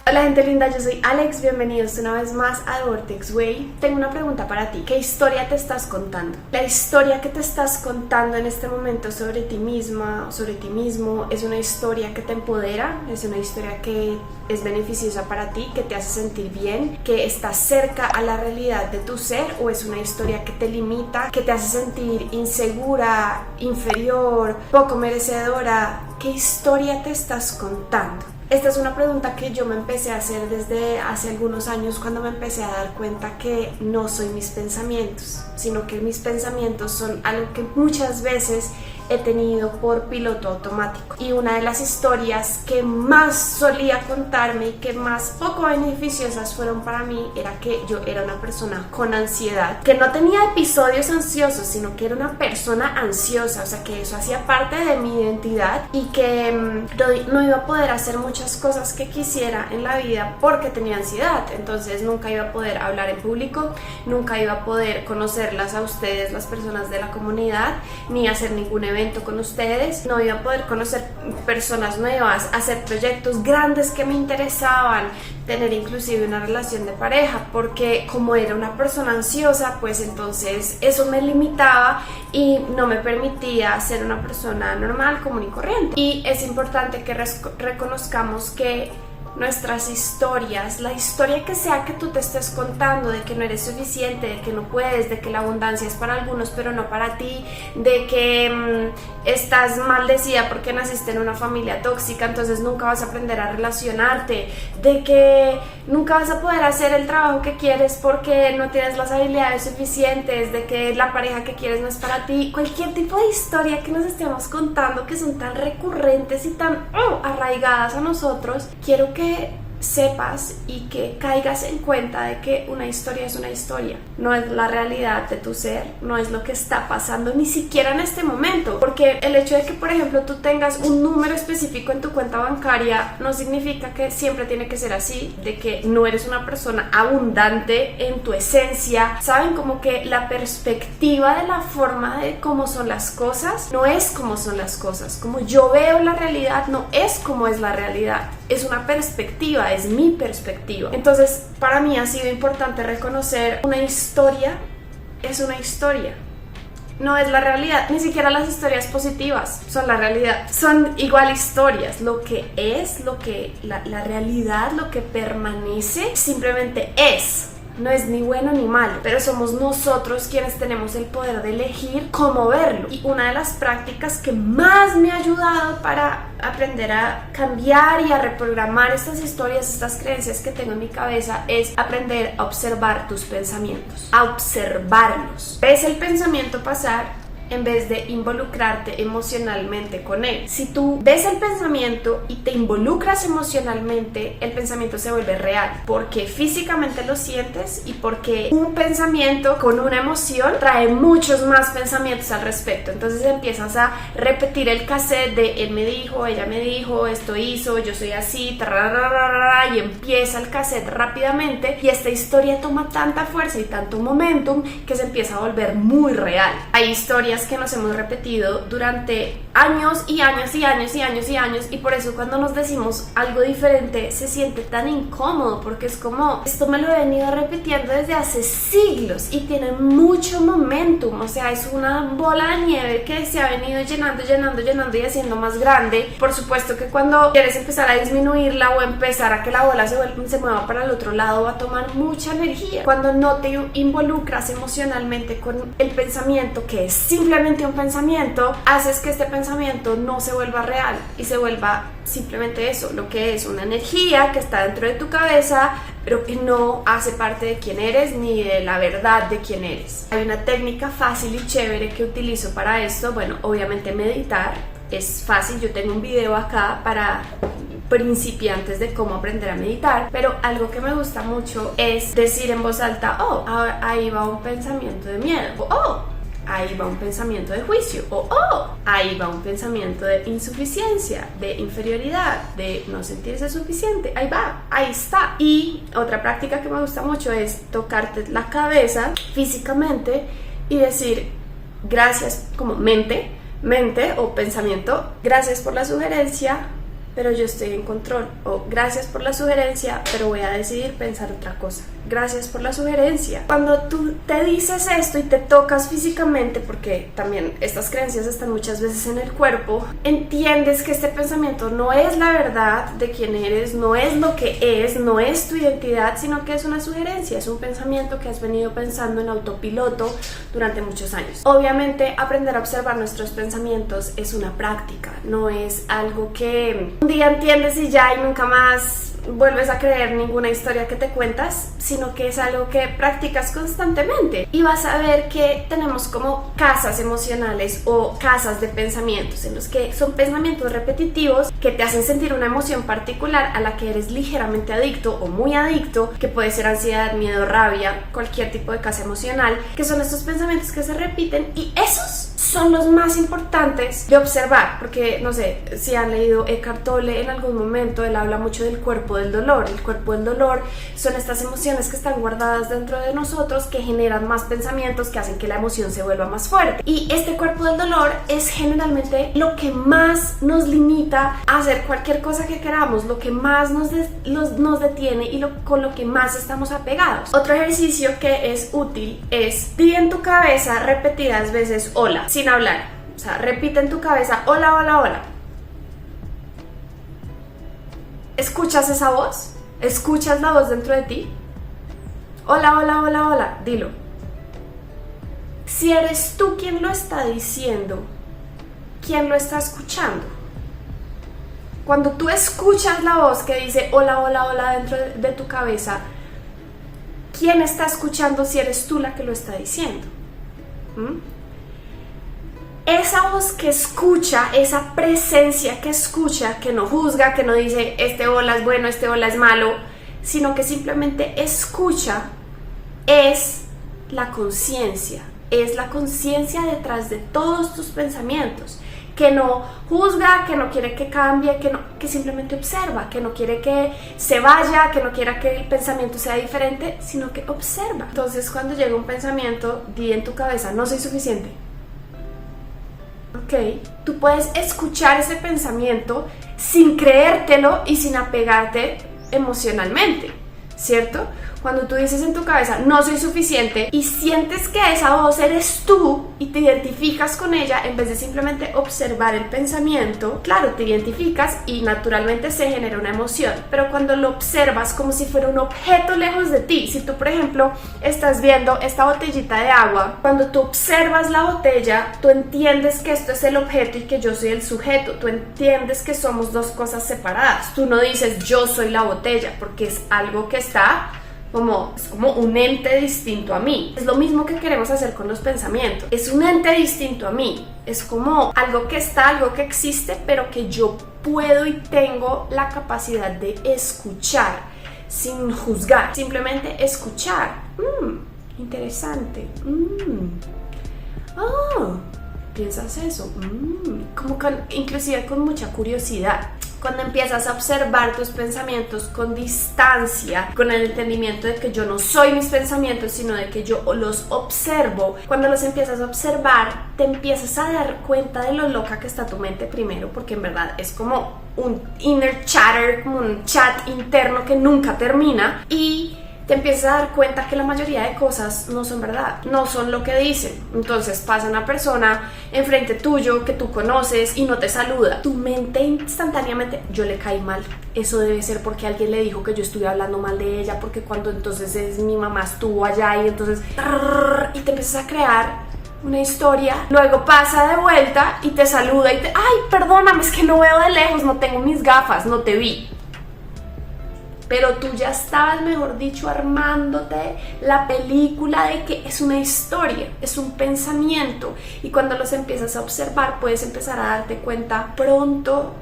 Hola gente linda, yo soy Alex, bienvenidos una vez más a The Vortex Way. Tengo una pregunta para ti, ¿qué historia te estás contando? La historia que te estás contando en este momento sobre ti misma o sobre ti mismo es una historia que te empodera, es una historia que es beneficiosa para ti, que te hace sentir bien, que está cerca a la realidad de tu ser, o es una historia que te limita, que te hace sentir insegura, inferior, poco merecedora. ¿Qué historia te estás contando? Esta es una pregunta que yo me empecé a hacer desde hace algunos años, cuando me empecé a dar cuenta que no soy mis pensamientos, sino que mis pensamientos son algo que muchas veces he tenido por piloto automático. Y una de las historias que más solía contarme y que más poco beneficiosas fueron para mí era que yo era una persona con ansiedad, que no tenía episodios ansiosos, sino que era una persona ansiosa, o sea que eso hacía parte de mi identidad y que no iba a poder hacer muchas cosas que quisiera en la vida porque tenía ansiedad. Entonces nunca iba a poder hablar en público, nunca iba a poder conocerlas a ustedes, las personas de la comunidad, ni hacer ningún evento con ustedes, no iba a poder conocer personas nuevas, hacer proyectos grandes que me interesaban, tener inclusive una relación de pareja, porque como era una persona ansiosa, pues entonces eso me limitaba y no me permitía ser una persona normal, común y corriente. Y es importante que reconozcamos que nuestras historias, la historia que sea que tú te estés contando, de que no eres suficiente, de que no puedes, de que la abundancia es para algunos pero no para ti, de que estás maldecida porque naciste en una familia tóxica, entonces nunca vas a aprender a relacionarte, de que nunca vas a poder hacer el trabajo que quieres porque no tienes las habilidades suficientes, de que la pareja que quieres no es para ti, cualquier tipo de historia que nos estemos contando que son tan recurrentes y tan arraigadas a nosotros, quiero que sepas y que caigas en cuenta de que una historia es una historia, no es la realidad de tu ser, no es lo que está pasando ni siquiera en este momento, porque el hecho de que por ejemplo tú tengas un número específico en tu cuenta bancaria no significa que siempre tiene que ser así, de que no eres una persona abundante en tu esencia. Saben, como que la perspectiva de la forma de cómo son las cosas no es como son las cosas, como yo veo la realidad no es como es la realidad, es una perspectiva, es mi perspectiva. Entonces para mí ha sido importante reconocer una historia es una historia, no es la realidad. Ni siquiera las historias positivas son la realidad, son igual historias. Lo que es, lo que la realidad, lo que permanece simplemente es. No es ni bueno ni malo, pero somos nosotros quienes tenemos el poder de elegir cómo verlo. Y una de las prácticas que más me ha ayudado para aprender a cambiar y a reprogramar estas historias, estas creencias que tengo en mi cabeza, es aprender a observar tus pensamientos, a observarlos. Ves el pensamiento pasar en vez de involucrarte emocionalmente con él. Si tú ves el pensamiento y te involucras emocionalmente, el pensamiento se vuelve real, porque físicamente lo sientes y porque un pensamiento con una emoción trae muchos más pensamientos al respecto. Entonces empiezas a repetir el cassette de él me dijo, ella me dijo, esto hizo, yo soy así, y empieza el cassette rápidamente y esta historia toma tanta fuerza y tanto momentum que se empieza a volver muy real. Hay historias que nos hemos repetido durante años y años y años y años y años, y por eso cuando nos decimos algo diferente se siente tan incómodo, porque es como, esto me lo he venido repitiendo desde hace siglos y tiene mucho momentum, o sea, es una bola de nieve que se ha venido llenando, llenando, llenando y haciendo más grande. Por supuesto que cuando quieres empezar a disminuirla o empezar a que la bola se mueva para el otro lado, va a tomar mucha energía. Cuando no te involucras emocionalmente con el pensamiento, que es simplemente un pensamiento, haces que este pensamiento no se vuelva real y se vuelva simplemente eso, lo que es una energía que está dentro de tu cabeza, pero que no hace parte de quién eres ni de la verdad de quién eres. Hay una técnica fácil y chévere que utilizo para esto. Bueno, obviamente meditar es fácil, yo tengo un video acá para principiantes de cómo aprender a meditar, pero algo que me gusta mucho es decir en voz alta, ahí va un pensamiento de miedo, ahí va un pensamiento de juicio, ahí va un pensamiento de insuficiencia, de inferioridad, de no sentirse suficiente, ahí va, ahí está. Y otra práctica que me gusta mucho es tocarte la cabeza físicamente y decir gracias, como mente o pensamiento, gracias por la sugerencia, pero yo estoy en control. O gracias por la sugerencia, pero voy a decidir pensar otra cosa. Gracias por la sugerencia. Cuando tú te dices esto y te tocas físicamente, porque también estas creencias están muchas veces en el cuerpo, entiendes que este pensamiento no es la verdad de quién eres, no es lo que es, no es tu identidad, sino que es una sugerencia, es un pensamiento que has venido pensando en autopiloto durante muchos años. Obviamente, aprender a observar nuestros pensamientos es una práctica, no es algo que un día entiendes y ya y nunca más vuelves a creer ninguna historia que te cuentas, sino que es algo que practicas constantemente y vas a ver que tenemos como casas emocionales o casas de pensamientos en los que son pensamientos repetitivos que te hacen sentir una emoción particular a la que eres ligeramente adicto o muy adicto, que puede ser ansiedad, miedo, rabia, cualquier tipo de casa emocional, que son estos pensamientos que se repiten, y esos son los más importantes de observar, porque no sé si han leído Eckhart Tolle en algún momento, él habla mucho del cuerpo del dolor. El cuerpo del dolor son estas emociones que están guardadas dentro de nosotros, que generan más pensamientos, que hacen que la emoción se vuelva más fuerte, y este cuerpo del dolor es generalmente lo que más nos limita a hacer cualquier cosa que queramos, lo que más nos detiene y con lo que más estamos apegados. Otro ejercicio que es útil es: di en tu cabeza repetidas veces hola, sin hablar. O sea, repite en tu cabeza hola, hola, hola. ¿Escuchas esa voz? ¿Escuchas la voz dentro de ti? Hola, hola, hola, hola, dilo. Si eres tú quien lo está diciendo, ¿quién lo está escuchando? Cuando tú escuchas la voz que dice hola, hola, hola dentro de tu cabeza, ¿quién está escuchando si eres tú la que lo está diciendo? Esa voz que escucha, esa presencia que escucha, que no juzga, que no dice este hola es bueno, este hola es malo, sino que simplemente escucha, es la conciencia. Es la conciencia detrás de todos tus pensamientos, que no juzga, que no quiere que cambie, que simplemente observa, que no quiere que se vaya, que no quiera que el pensamiento sea diferente, sino que observa. Entonces, cuando llega un pensamiento, di en tu cabeza, no soy suficiente. Ok, tú puedes escuchar ese pensamiento sin creértelo y sin apegarte emocionalmente, ¿cierto? Cuando tú dices en tu cabeza, no soy suficiente, y sientes que esa voz eres tú y te identificas con ella, en vez de simplemente observar el pensamiento, claro, te identificas y naturalmente se genera una emoción, pero cuando lo observas como si fuera un objeto lejos de ti, si tú, por ejemplo, estás viendo esta botellita de agua, cuando tú observas la botella, tú entiendes que esto es el objeto y que yo soy el sujeto, tú entiendes que somos dos cosas separadas, tú no dices yo soy la botella, porque es algo que está es como un ente distinto a mí. Es lo mismo que queremos hacer con los pensamientos. Es un ente distinto a mí. Es como algo que está, algo que existe, pero que yo puedo y tengo la capacidad de escuchar sin juzgar. Simplemente escuchar. Interesante. ¿Piensas eso? Inclusive con mucha curiosidad. Cuando empiezas a observar tus pensamientos con distancia, con el entendimiento de que yo no soy mis pensamientos, sino de que yo los observo, cuando los empiezas a observar, te empiezas a dar cuenta de lo loca que está tu mente primero, porque en verdad es como un inner chatter, como un chat interno que nunca termina, y te empiezas a dar cuenta que la mayoría de cosas no son verdad, no son lo que dicen. Entonces pasa una persona enfrente tuyo que tú conoces y no te saluda. Tu mente instantáneamente, yo le caí mal. Eso debe ser porque alguien le dijo que yo estuve hablando mal de ella, porque cuando entonces mi mamá estuvo allá y entonces... Y te empiezas a crear una historia. Luego pasa de vuelta y te saluda y te... Ay, perdóname, es que no veo de lejos, no tengo mis gafas, no te vi. Pero tú ya estabas, mejor dicho, armándote la película de que es una historia, es un pensamiento, y cuando los empiezas a observar puedes empezar a darte cuenta, pronto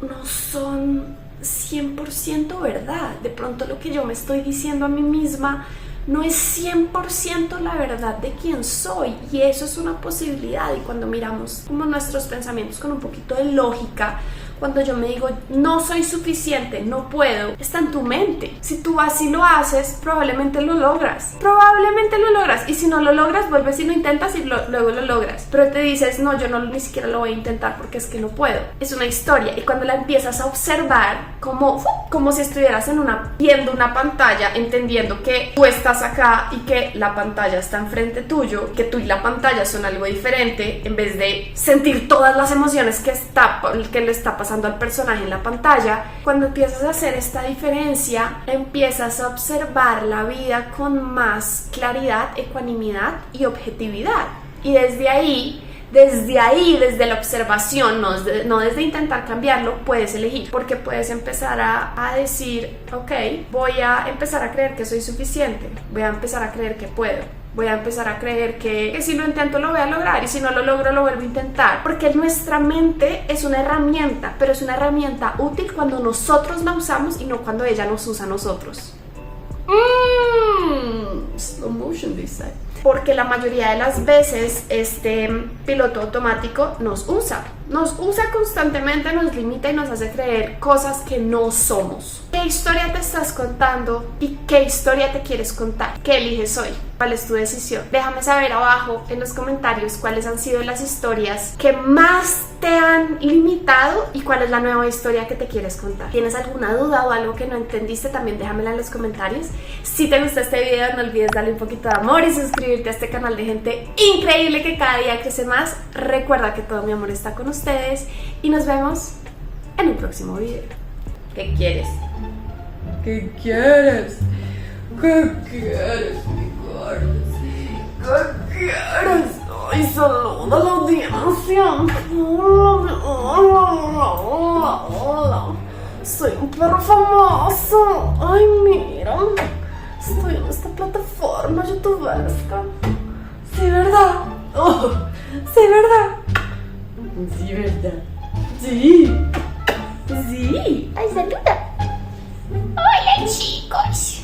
no son 100% verdad, de pronto lo que yo me estoy diciendo a mí misma no es 100% la verdad de quién soy, y eso es una posibilidad. Y cuando miramos como nuestros pensamientos con un poquito de lógica, cuando yo me digo no soy suficiente, no puedo, está en tu mente. Si tú así lo haces, probablemente lo logras. Probablemente lo logras. Y si no lo logras, vuelves y lo intentas y luego lo logras. Pero te dices, no, yo no ni siquiera lo voy a intentar porque es que no puedo. Es una historia. Y cuando la empiezas a observar como si estuvieras viendo una pantalla, entendiendo que tú estás acá y que la pantalla está enfrente tuyo, que tú y la pantalla son algo diferente, en vez de sentir todas las emociones que le está pasando al personaje en la pantalla, cuando empiezas a hacer esta diferencia, empiezas a observar la vida con más claridad, ecuanimidad y objetividad. Y desde ahí, desde la observación, no desde intentar cambiarlo, puedes elegir, porque puedes empezar a decir, ok, voy a empezar a creer que soy suficiente, voy a empezar a creer que puedo, voy a empezar a creer que si lo intento lo voy a lograr y si no lo logro lo vuelvo a intentar, porque nuestra mente es una herramienta, pero es una herramienta útil cuando nosotros la usamos y no cuando ella nos usa a nosotros. Slow motion this side. Porque la mayoría de las veces este piloto automático nos usa constantemente, nos limita y nos hace creer cosas que no somos. ¿Qué historia te estás contando y qué historia te quieres contar? ¿Qué eliges hoy? ¿Cuál es tu decisión? Déjame saber abajo en los comentarios cuáles han sido las historias que más te han limitado y cuál es la nueva historia que te quieres contar. ¿Tienes alguna duda o algo que no entendiste? También déjamela en los comentarios. Si te gustó este video, no olvides darle un poquito de amor y suscribirte a este canal de gente increíble que cada día crece más. Recuerda que todo mi amor está con ustedes y nos vemos en un próximo video. ¿Qué quieres? ¿Qué quieres? ¿Qué quieres, mi gordo? ¿Qué quieres? Ay, saluda a la audiencia. Hola. Soy un perro famoso. Ay, mira. Estoy en esta plataforma youtuberesca. Sí, ¿verdad? Oh, sí, ¿verdad? Sí, ¿verdad? Sí. Sí. Ay, saluda. Hola, chicos.